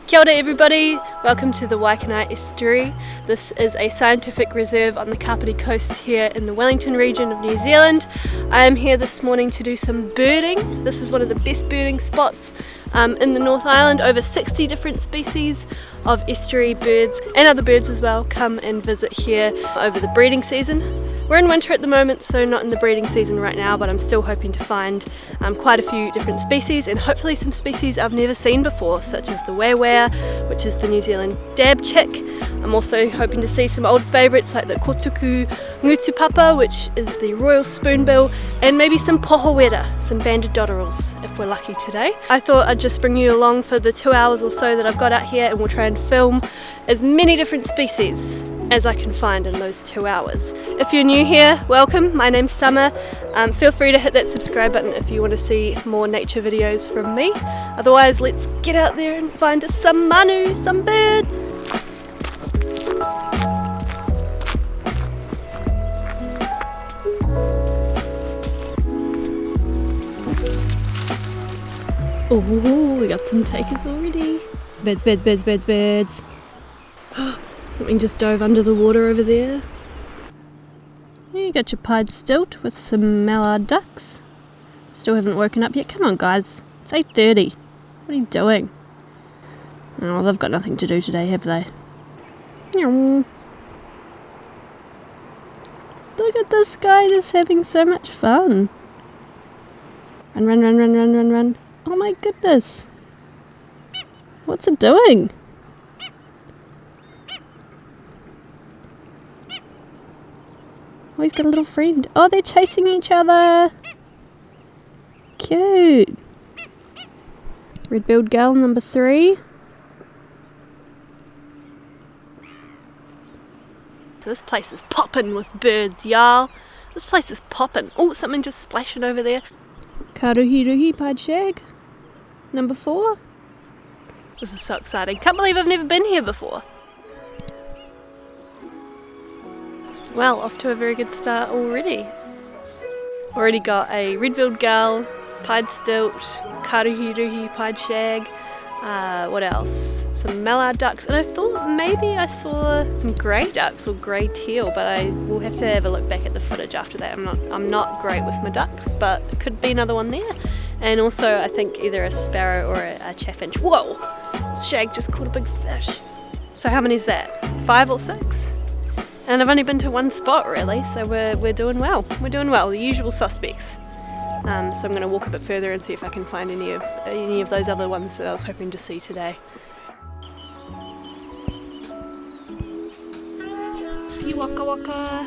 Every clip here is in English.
Kia ora everybody, welcome to the Waikanae Estuary. This is a scientific reserve on the Kāpiti coast here in the Wellington region of New Zealand. I am here this morning to do some birding. This is one of the best birding spots in the North Island. Over 60 different species of estuary birds and other birds as well come and visit here over the breeding season. We're in winter at the moment, so not in the breeding season right now, but I'm still hoping to find quite a few different species, and hopefully some species I've never seen before, such as the waiwea, which is the New Zealand dab chick. I'm also hoping to see some old favourites like the kotuku ngutupapa, which is the royal spoonbill, and maybe some pohowera, some banded dotterels, if we're lucky today. I thought I'd just bring you along for the 2 hours or so that I've got out here, and we'll try and film as many different species as I can find in those 2 hours. If you're new here, welcome, my name's Summer. Feel free to hit that subscribe button if you want to see more nature videos from me. Otherwise, let's get out there and find us some manu, some birds. Oh, we got some takers already. Birds, birds, birds, birds, birds. Something just dove under the water over there. You got your pied stilt with some mallard ducks. Still haven't woken up yet. Come on guys, it's 8:30. What are you doing? Oh, they've got nothing to do today, have they? Look at this guy just having so much fun. Run, run, run, run, run, run, run. Oh my goodness. What's it doing? Oh, he's got a little friend. Oh, they're chasing each other. Cute. Red-billed gull number 3. This place is popping with birds, y'all. This place is popping. Oh, something just splashing over there. Karuhiruhi pied shag number 4. This is so exciting. Can't believe I've never been here before. Well, off to a very good start already. Already got a red-billed gull, pied stilt, karuhiruhi pied shag, what else? Some mallard ducks, and I thought maybe I saw some grey ducks or grey teal, but I will have to have a look back at the footage after that. I'm not great with my ducks, but it could be another one there. And also I think either a sparrow or a chaffinch. Whoa! This shag just caught a big fish. So how many is that? 5 or 6? And I've only been to one spot really, so we're doing well. We're doing well, the usual suspects. So I'm going to walk a bit further and see if I can find any of those other ones that I was hoping to see today. Waka waka.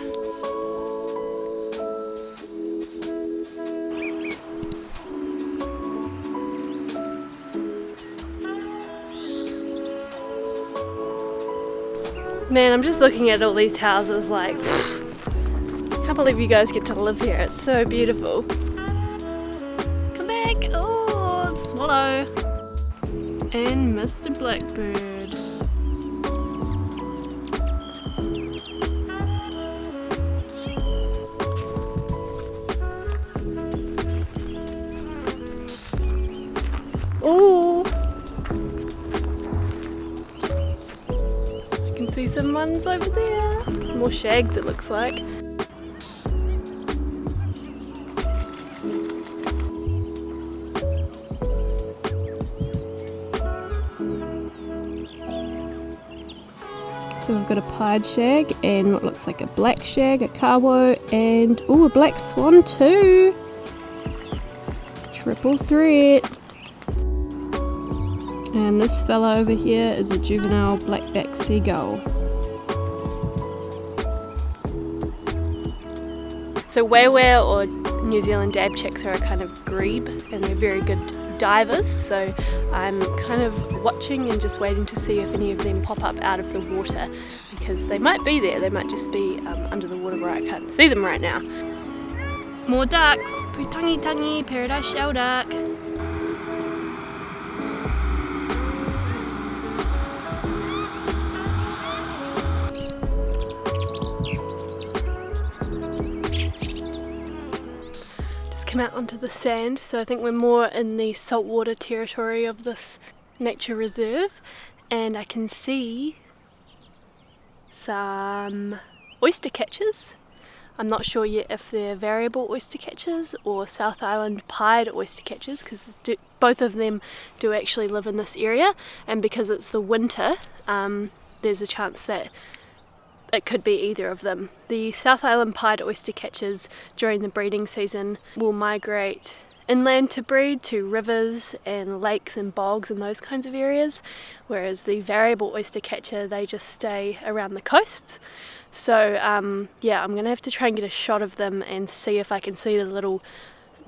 Man, I'm just looking at all these houses like, can't believe you guys get to live here. It's so beautiful. Come back! Oh, swallow. And Mr. Blackbird. Oh! See some ones over there. More shags it looks like. So we've got a pied shag and what looks like a black shag, a kawo, and oh, a black swan too. Triple threat. And this fella over here is a juvenile blackback seagull. So waiwea or New Zealand dab chicks are a kind of grebe, and they're very good divers, so I'm kind of watching and just waiting to see if any of them pop up out of the water, because they might be there, they might just be under the water where I can't see them right now. More ducks! Putangi tangi, paradise shell duck. Come out onto the sand, so I think we're more in the saltwater territory of this nature reserve, and I can see some oyster catchers. I'm not sure yet if they're variable oyster catchers or South Island pied oyster catchers, because both of them do actually live in this area, and because it's the winter, there's a chance that it could be either of them. The South Island pied oyster catchers during the breeding season will migrate inland to breed to rivers and lakes and bogs and those kinds of areas, whereas the variable oyster catcher, they just stay around the coasts. So yeah, I'm gonna have to try and get a shot of them and see if I can see the little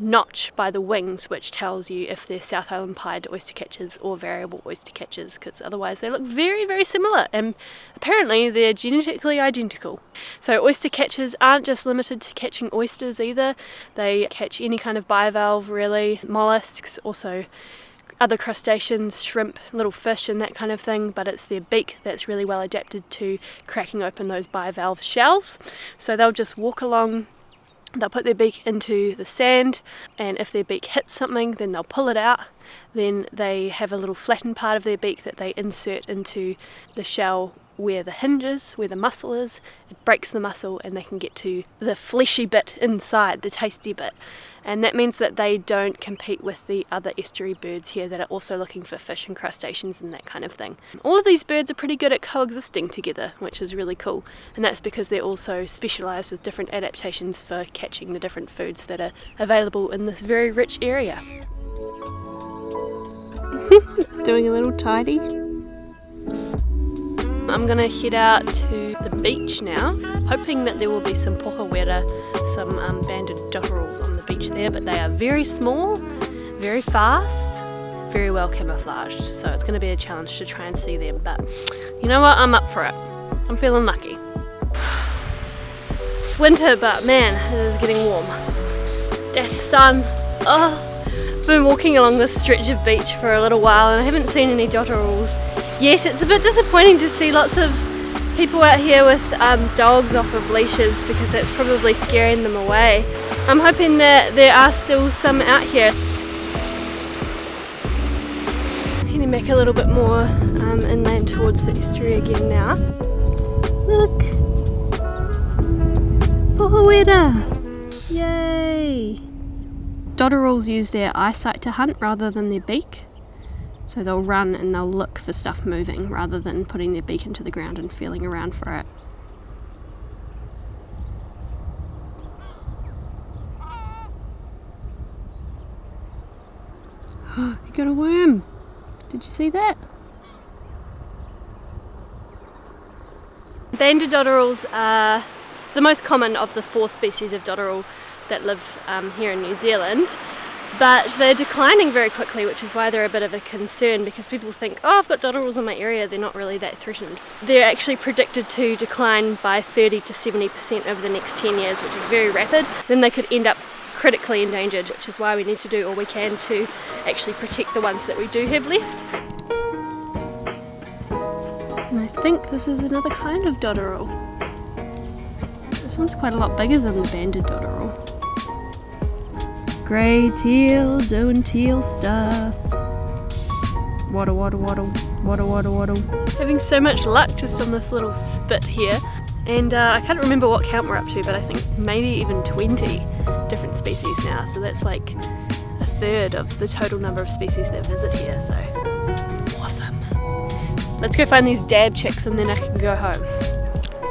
notch by the wings, which tells you if they're South Island pied oyster catchers or variable oyster catchers, because otherwise they look very, very similar, and apparently they're genetically identical. So oyster catchers aren't just limited to catching oysters either. They catch any kind of bivalve, really, mollusks, also other crustaceans, shrimp, little fish and that kind of thing, but it's their beak that's really well adapted to cracking open those bivalve shells. So they'll just walk along, they'll put their beak into the sand, and if their beak hits something, then they'll pull it out. Then they have a little flattened part of their beak that they insert into the shell where the hinge is, where the muscle is. It breaks the muscle and they can get to the fleshy bit inside, the tasty bit. And that means that they don't compete with the other estuary birds here that are also looking for fish and crustaceans and that kind of thing. All of these birds are pretty good at coexisting together, which is really cool. And that's because they're also specialised with different adaptations for catching the different foods that are available in this very rich area. Doing a little tidy. I'm gonna head out to the beach now, hoping that there will be some pohawera, some banded dotterels on the beach there, but they are very small, very fast, very well camouflaged, so it's gonna be a challenge to try and see them, but you know what, I'm up for it. I'm feeling lucky. It's winter, but man, it is getting warm. Death sun. Oh, I've been walking along this stretch of beach for a little while and I haven't seen any dotterels yet. It's a bit disappointing to see lots of people out here with dogs off of leashes, because that's probably scaring them away. I'm hoping that there are still some out here. Heading back a little bit more inland towards the estuary again now. Look! Pohawera! Yay! Dotterels use their eyesight to hunt rather than their beak. So they'll run and they'll look for stuff moving rather than putting their beak into the ground and feeling around for it. You got a worm! Did you see that? Banded dotterels are the most common of the 4 species of dotterel that live here in New Zealand. But they're declining very quickly, which is why they're a bit of a concern, because people think, oh, I've got dotterels in my area, they're not really that threatened. They're actually predicted to decline by 30 to 70% over the next 10 years, which is very rapid. Then they could end up critically endangered, which is why we need to do all we can to actually protect the ones that we do have left. And I think this is another kind of dotterel. This one's quite a lot bigger than the banded dotterel. Grey teal, doing teal stuff. Waddle, waddle, waddle, waddle, waddle, waddle. Having so much luck just on this little spit here. And I can't remember what count we're up to, but I think maybe even 20 different species now. So that's like a third of the total number of species that visit here, so awesome. Let's go find these dab chicks and then I can go home.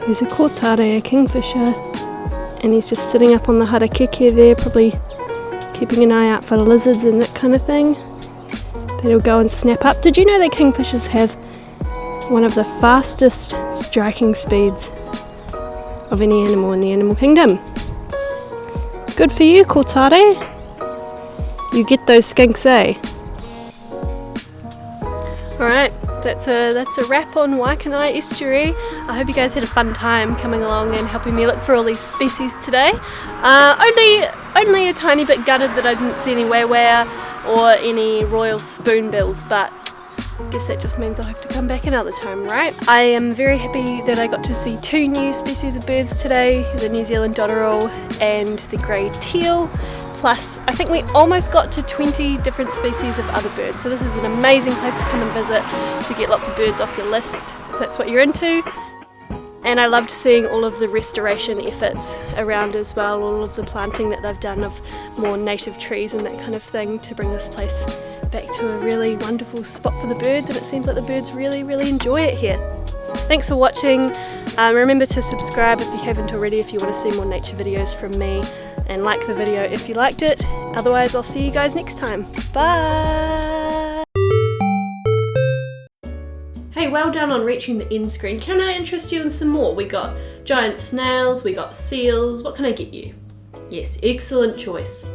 There's a kōtare, a kingfisher, and he's just sitting up on the harakeke there, probably keeping an eye out for lizards and that kind of thing that he'll go and snap up. Did you know that kingfishers have one of the fastest striking speeds of any animal in the animal kingdom? Good for you, kōtare. You get those skinks, eh? Alright, that's a wrap on Waikanae Estuary. I hope you guys had a fun time coming along and helping me look for all these species today. Only a tiny bit gutted that I didn't see any waiwea or any royal spoonbills, but I guess that just means I'll have to come back another time, right? I am very happy that I got to see 2 new species of birds today, the New Zealand dotterel and the grey teal. plus I think we almost got to 20 different species of other birds, so this is an amazing place to come and visit to get lots of birds off your list if that's what you're into. And I loved seeing all of the restoration efforts around as well, all of the planting that they've done of more native trees and that kind of thing to bring this place back to a really wonderful spot for the birds, and it seems like the birds really enjoy it here. Thanks for watching. Remember to subscribe if you haven't already if you want to see more nature videos from me, and like the video if you liked it. Otherwise, I'll see you guys next time. Bye! Hey, well done on reaching the end screen. Can I interest you in some more? We got giant snails, we got seals. What can I get you? Yes, excellent choice.